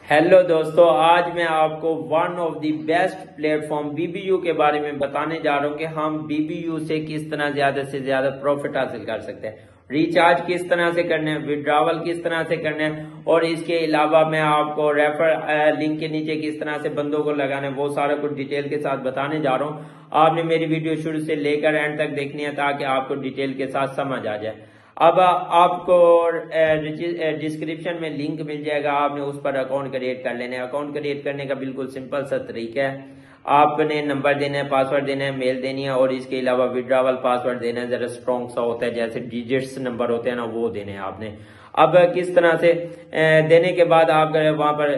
Hello दोस्तों, आज मैं आपको one of the best platform BBU के बारे में बताने जा रहा हूं कि हम बीबीयू से किस तरह ज्यादा से ज्यादा प्रॉफिट हासिल कर सकते हैं, रिचार्ज किस तरह से करने हैं, विड्रॉवल किस तरह से करने हैं और इसके अलावा मैं आपको रेफर लिंक के नीचे किस तरह से बंदों को लगाना है वो सारा कुछ डिटेल के साथ बताने जा रहा हूं। आपने मेरी वीडियो शुरू से लेकर एंड तक देखनी है ताकि आपको डिटेल के साथ समझ आ जाए। अब आपको डिस्क्रिप्शन में लिंक मिल जाएगा, आपने उस पर अकाउंट क्रिएट कर लेना है। अकाउंट क्रिएट करने का बिल्कुल सिंपल सा तरीका है, आपने नंबर देना है, पासवर्ड देना है, मेल देनी है और इसके अलावा विड्रॉवल पासवर्ड देना है, जरा स्ट्रॉन्ग सा होता है, जैसे डिजिट्स नंबर होते हैं ना, वो देने हैं आपने। अब किस तरह से देने के बाद आप वहां पर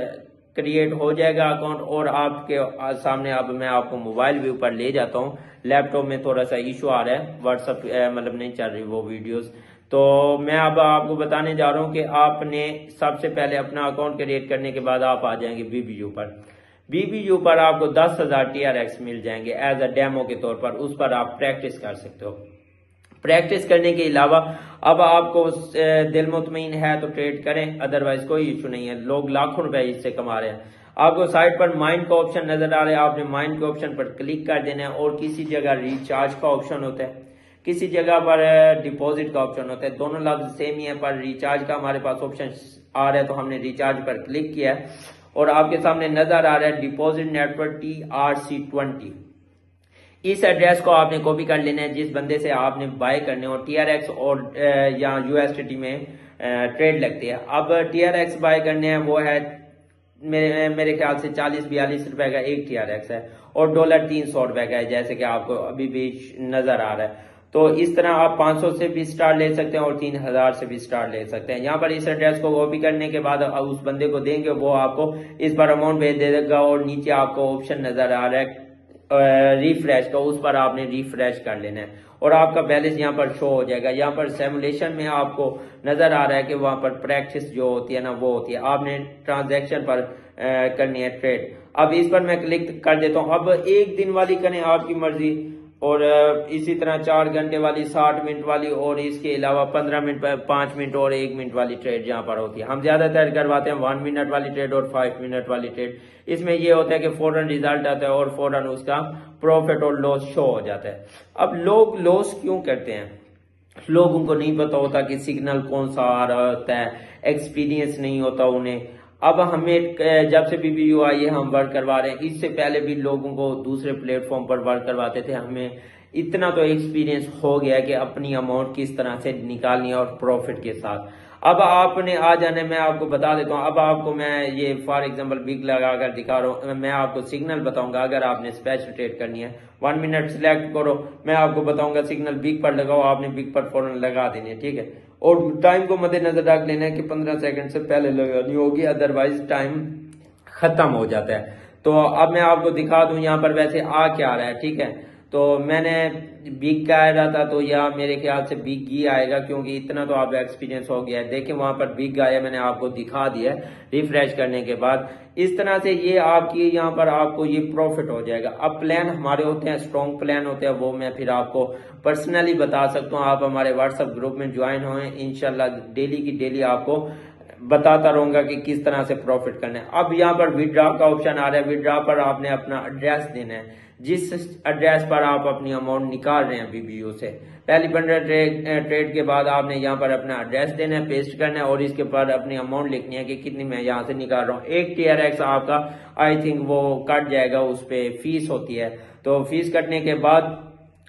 क्रिएट हो जाएगा अकाउंट और आपके सामने अब मैं आपको मोबाइल व्यू पर ले जाता हूँ। लैपटॉप में थोड़ा सा इशू आ रहा है, व्हाट्सएप मतलब नहीं चल रही वो वीडियोस, तो मैं अब आपको बताने जा रहा हूं कि आपने सबसे पहले अपना अकाउंट क्रिएट करने के बाद आप आ जाएंगे बीबीयू पर। बीबीयू पर आपको 10,000 TRX मिल जाएंगे एज अ डेमो के तौर पर, उस पर आप प्रैक्टिस कर सकते हो। प्रैक्टिस करने के अलावा अब आपको दिल मुतमईन है तो ट्रेड करें, अदरवाइज कोई इशू नहीं है। लोग लाखों रुपए इससे कमा रहे हैं। आपको साइड पर माइंड का ऑप्शन नजर आ रहा है, आपने माइंड के ऑप्शन पर क्लिक कर देना है और किसी जगह रिचार्ज का ऑप्शन होता है, किसी जगह पर डिपॉजिट का ऑप्शन होता है। दोनों लफ्ज सेम ही है, पर रिचार्ज का हमारे पास ऑप्शन आ रहा है तो हमने रिचार्ज पर क्लिक किया है और आपके सामने नजर आ रहा है डिपॉजिट नेटवर्क TRC20। इस एड्रेस को आपने कॉपी कर लेना है जिस बंदे से आपने बाय करने हो। TRX और या USDT में ट्रेड लगती है। अब TRX बाय करने हैं, वो है मेरे ख्याल से 40-42 रुपए का एक TRX है और डॉलर 300 रुपए का है, जैसे कि आपको अभी भी नजर आ रहा है। तो इस तरह आप 500 से भी स्टार ले सकते हैं और 3000 से भी स्टार ले सकते हैं। यहाँ पर इस एड्रेस को कॉपी करने के बाद उस बंदे को देंगे, वो आपको इस पर अमाउंट भेज देगा और नीचे आपको ऑप्शन नजर आ रहा है रिफ्रेश का, उस पर आपने रिफ्रेश कर लेना है और आपका बैलेंस यहाँ पर शो हो जाएगा। यहाँ पर सिमुलेशन में आपको नजर आ रहा है कि वहां पर प्रैक्टिस जो होती है ना वो होती है, आपने ट्रांजैक्शन पर करनी है ट्रेड। अब इस पर मैं क्लिक कर देता हूँ। अब एक दिन वाली करें आपकी मर्जी और इसी तरह 4 घंटे वाली, 60 मिनट वाली और इसके अलावा 15 मिनट, 5 मिनट और 1 मिनट वाली ट्रेड यहाँ पर होती है। हम ज्यादातर करवाते हैं 1 मिनट वाली ट्रेड और 5 मिनट वाली ट्रेड। इसमें ये होता है कि फौरन रिजल्ट आता है और फौरन उसका प्रॉफिट और लॉस शो हो जाता है। अब लोग लॉस क्यों करते हैं? लोगों को नहीं पता होता कि सिग्नल कौन सा आ रहा होता है, एक्सपीरियंस नहीं होता उन्हें। अब हमें जब से बीबीयू आई है हम वर्क करवा रहे हैं, इससे पहले भी लोगों को दूसरे प्लेटफॉर्म पर वर्क करवाते थे। हमें इतना तो एक्सपीरियंस हो गया कि अपनी अमाउंट किस तरह से निकालनी है और प्रॉफिट के साथ। अब आपने आ जाने, मैं आपको बता देता हूँ। अब आपको मैं ये फॉर एग्जांपल बिग लगाकर दिखा रहा हूँ, मैं आपको सिग्नल बताऊंगा। अगर आपने स्पेशल ट्रेड करनी है 1 मिनट सिलेक्ट करो, मैं आपको बताऊंगा सिग्नल बिग पर लगाओ, आपने बिग पर फौरन लगा देनी है, ठीक है। और टाइम को मद्देनजर रख लेना है कि 15 सेकंड से पहले लगानी होगी, अदरवाइज टाइम खत्म हो जाता है। तो अब मैं आपको दिखा दूं यहाँ पर वैसे आ क्या रहा है, ठीक है। तो मैंने बिग का आ रहा था तो यहाँ मेरे ख्याल से बिग ही आएगा, क्योंकि इतना तो आप एक्सपीरियंस हो गया है। देखिए वहां पर बिग आया, मैंने आपको दिखा दिया रिफ्रेश करने के बाद। इस तरह से ये आपकी यहाँ पर आपको ये प्रॉफिट हो जाएगा। अब प्लान हमारे होते हैं, स्ट्रॉन्ग प्लान होते हैं, वो मैं फिर आपको पर्सनली बता सकता हूँ। आप हमारे व्हाट्सएप ग्रुप में ज्वाइन हो, इंशाल्लाह डेली की डेली आपको बताता रहूंगा कि किस तरह से प्रॉफिट करना है। अब यहाँ पर विड्रॉ का ऑप्शन आ रहा है। विड्रॉ पर आपने अपना एड्रेस देना है, जिस एड्रेस पर आप अपनी अमाउंट निकाल रहे हैं बीबीयू से। पहली 15 ट्रेड के बाद आपने यहाँ पर अपना एड्रेस देना है, पेस्ट करना है और इसके बाद अपनी अमाउंट लिखनी है कि कितनी मैं यहाँ से निकाल रहा हूँ। एक TRX आपका आई थिंक वो कट जाएगा, उस पर फीस होती है। तो फीस कटने के बाद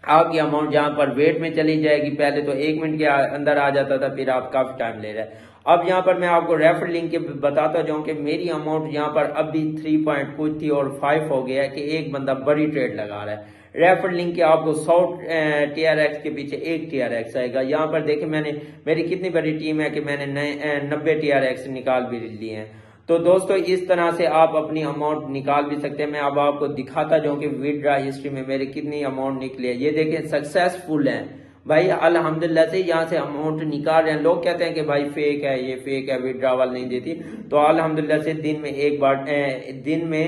आपकी अमाउंट जहां पर वेट में चली जाएगी। पहले तो 1 मिनट के अंदर आ जाता था, फिर आप काफी टाइम ले रहे हैं। अब यहाँ पर मैं आपको रेफर लिंक के बताता जाऊं कि मेरी अमाउंट यहाँ पर अभी 3 पॉइंट कुछ थी और 5 हो गया है कि एक बंदा बड़ी ट्रेड लगा रहा है। रेफर लिंक के आपको 100 TRX के पीछे 1 TRX आएगा। यहाँ पर देखें मेरी कितनी बड़ी टीम है कि मैंने 90 TRX निकाल भी लिए हैं। तो दोस्तों इस तरह से आप अपनी अमाउंट निकाल भी सकते हैं। मैं अब आपको दिखाता जाऊं कि विड्रॉ हिस्ट्री में मेरी कितनी अमाउंट निकली है। ये देखें सक्सेसफुल है भाई, अल्हम्दुलिल्लाह से यहाँ से अमाउंट निकाल रहे हैं। लोग कहते हैं कि भाई फेक है, ये फेक है, विड्रॉवल नहीं देती। तो अल्हम्दुलिल्लाह से दिन में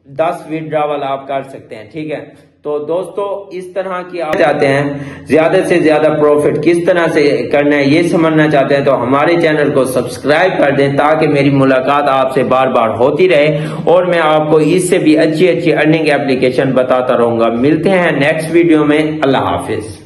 10 विड्रॉवल आप कर सकते हैं, ठीक है। तो दोस्तों इस तरह की आप चाहते हैं ज्यादा से ज्यादा प्रॉफिट किस तरह से करना है ये समझना चाहते हैं तो हमारे चैनल को सब्सक्राइब कर दें ताकि मेरी मुलाकात आपसे बार बार होती रहे और मैं आपको इससे भी अच्छी अच्छी अर्निंग एप्लीकेशन बताता रहूंगा। मिलते हैं नेक्स्ट वीडियो में। अल्लाह हाफिज।